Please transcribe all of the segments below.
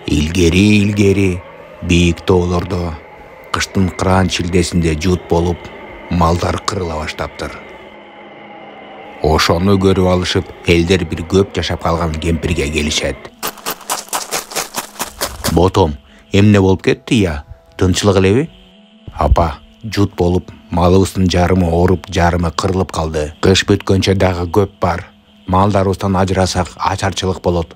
Илгери бийик тоолордо кыштын кыраан чилдесинде жуут болуп, малдар кырыла баштаптыр. Ошону көрүп алышып, элдер бир көп жашап калган кемпирге келишет. Ботом, эмне болуп кетти я? Тынчылык элеби? Апа, жуут болуп, малыбыздын жарымы ооруп, жарымы кырылып калды. Кыш бүткөнчө дагы көп бар. Малдарыбыздан ажырасак, ачарчылык болот.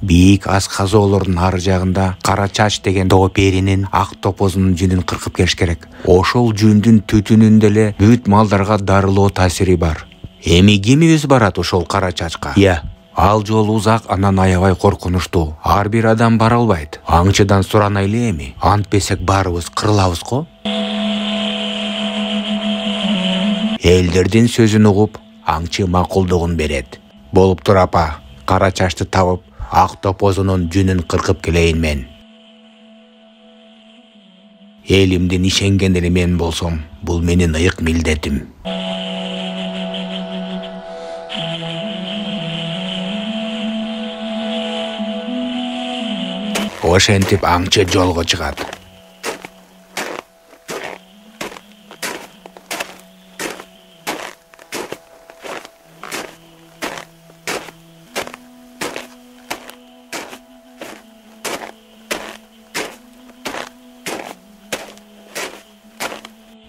Бийик асказоолордун ар жагында кара чач деген тоо перинин ак топозунун жүнүн кыркып келиш керек. Ошол жүндүн түтүнүндө эле бүт малдарга дарылоо таасири бар. Эми кимибиз барат ошол кара чачка? Ал жол узак, анан аябай коркунучтуу. Ар бир адам бара албайт. Аңчыдан суранайлы эми. Антпесек баарыбыз кырылабыз го. Элдердин сөзүн угуп, аңчы макулдугун берет. Болуптур апа, кара чачты табып, ак топозунун жүнүн кыркып келейин мен. Элимдин ишенген эле мен болсом, бул менин ыйык милдетим. Ошентип аңчы жолго чыгат.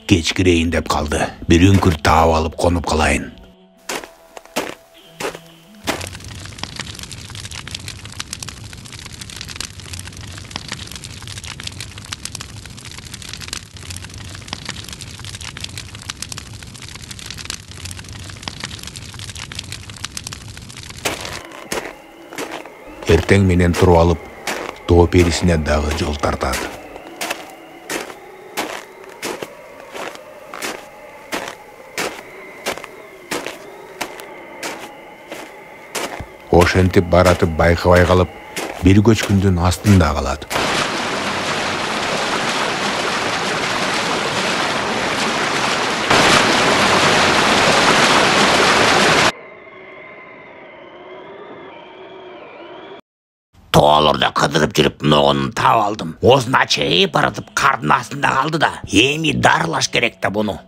Кечкирейин деп калды. Бир үңкүр таап алып конуп калайын. Эртең менен туруп алып, тоо перисине дагы жол тартат. Ошентип баратып байкабай калып, бир көчкүндүн астында калат. Тоолордо кыдырып жүрүп ногонун таап алдым. Озун ачыйып баратып кардын астында калды да. Эми дарылаш керек да буну.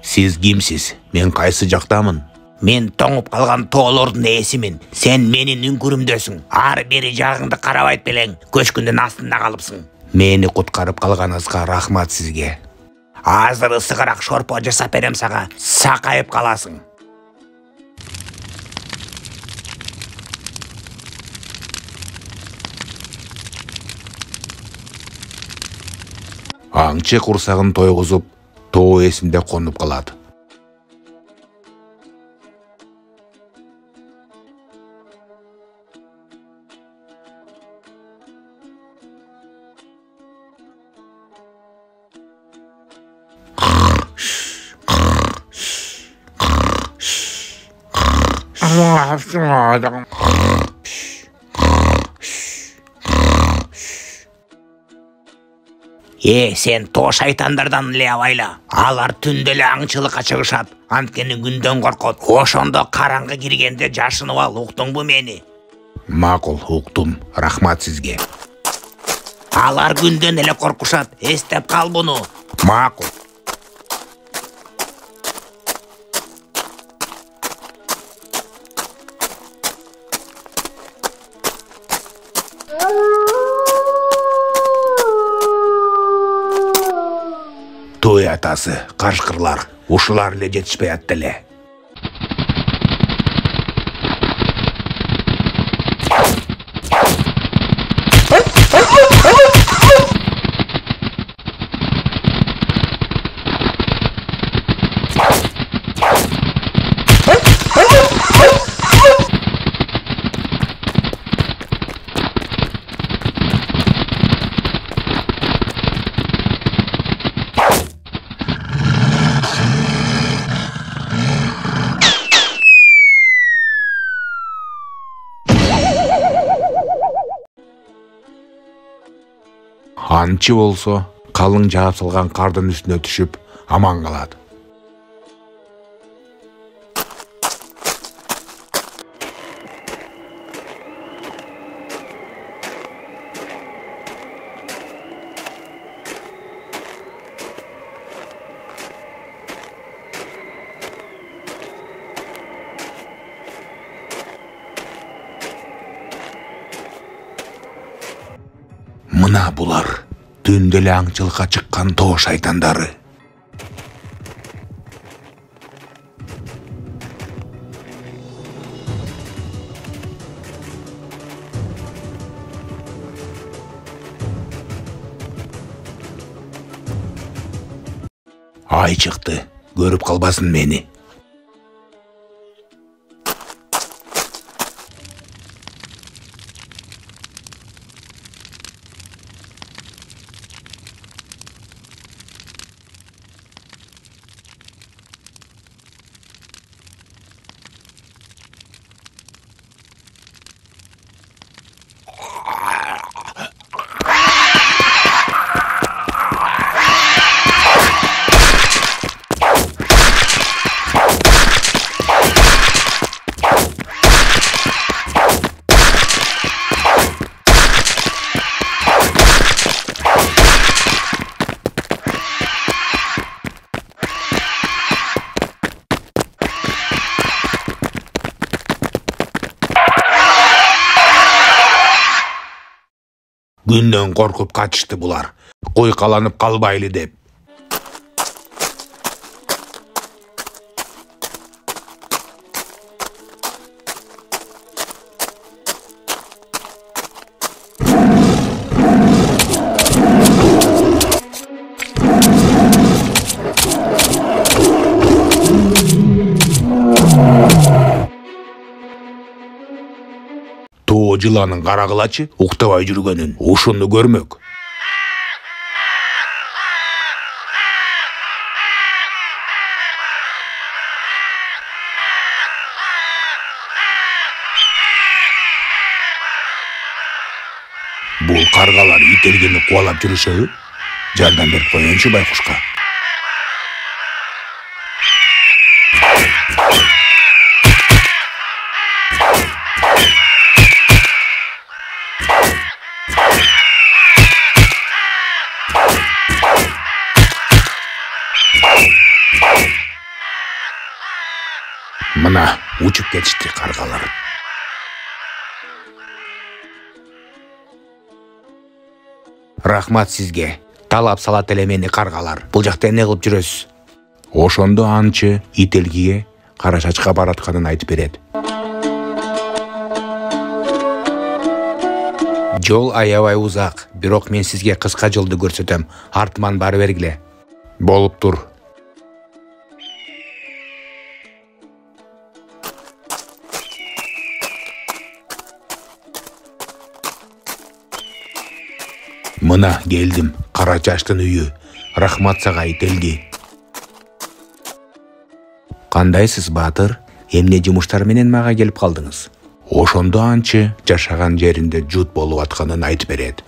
Сиз кимсиз? Мен кайсы жактамын? Мен тоңуп калган тоолордун ээсимин. Сен менин үңкүрүмдөсүң. Ар бери жагыңды карабайт белең, көчкүндүн астында калыпсың. Мени куткарып калганыңызга рахмат сизге. Азыр ысыгыраак шорпо жасап берем сага. Сакайып каласың. Аңчы курсагын тойгузуп, тоо эсинде конуп калат. Сен тоо шайтандардан эле абайла. Алар түндө эле аңчылыкка чыгышат. Анткени күндөн коркот. Ошондо караңгы киргенде жашынып ал, уктуңбу мени? Макул, уктум. Рахмат сизге. Алар күндөн эле коркушат. Эстеп кал буну. Макул. Той атасы, кашкырлар, ушулар эле жетишпей атты эле. Аңчы болсо, калың жаап салган кардын үстүнө түшүп, аман калат. Мына булар түндө эле аңчылыкка чыккан тоо шайтандары. Ай чыкты, көрүп калбасын мени. Günden korkup kaçıştı bular. Koykalanıp kalbaylı dep. Тоо жыланын карагылачы уктабай жүргөнүн ушуну көрмөк. Бул каргалар ителгени кубалап жүрүшөбү? Жардам берип коеюнчу байкушка. Мына учуп кетишти каргалар. Рахмат сизге. Талап салат эле мени каргалар. Бул жакта эмне кылып жүрөсүз? Ошондо анчы ителгиге Кара Чачка баратканын айтып берет. Жол аябай узак, бирок мен сизге кыска жолду көрсөтөм. Артыман бары бергиле. Болуп тур. Мына келдим, Кара Чачтын үйү. Рахмат сага ителги. Кандайсыз, баатыр? Эмне жумуштар менен мага келип калдыңыз? Ошондо анчы жашаган жеринде жут болуп атканын айтып берет.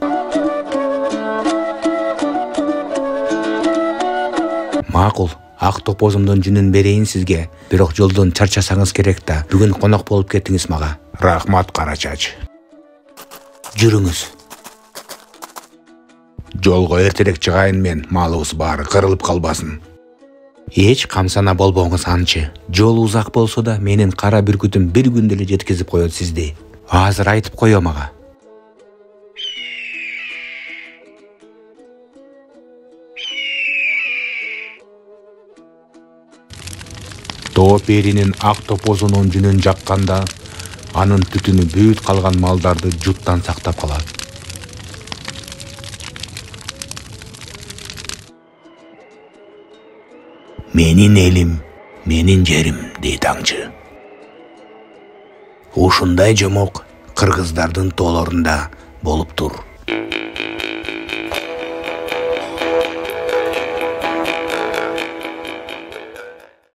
Макул, ак топозумдун жүнүн берейин сизге. Бирок жолдон чарчасаңыз керек да. Бүгүн конок болуп кеттиңиз мага. Рахмат, Кара Чач. Жүрүңүз. Жолго эртерээк чыгайын мен, малыбыз баары кырылып калбасын. Эч камсана болбоңуз анчы. Жол узак болсо да менин кара бүркүтүм бир күндө эле жеткизип коет сизди. Азыр айтып коем ага. Тоо перинин ак топозунун жүнүн жакканда анын түтүнү бүт калган малдарды жуттан сактап калат. Менин элим, менин жерим, дейт аңчы. Ушундай жомок кыргыздардын тоолорунда болуп тур.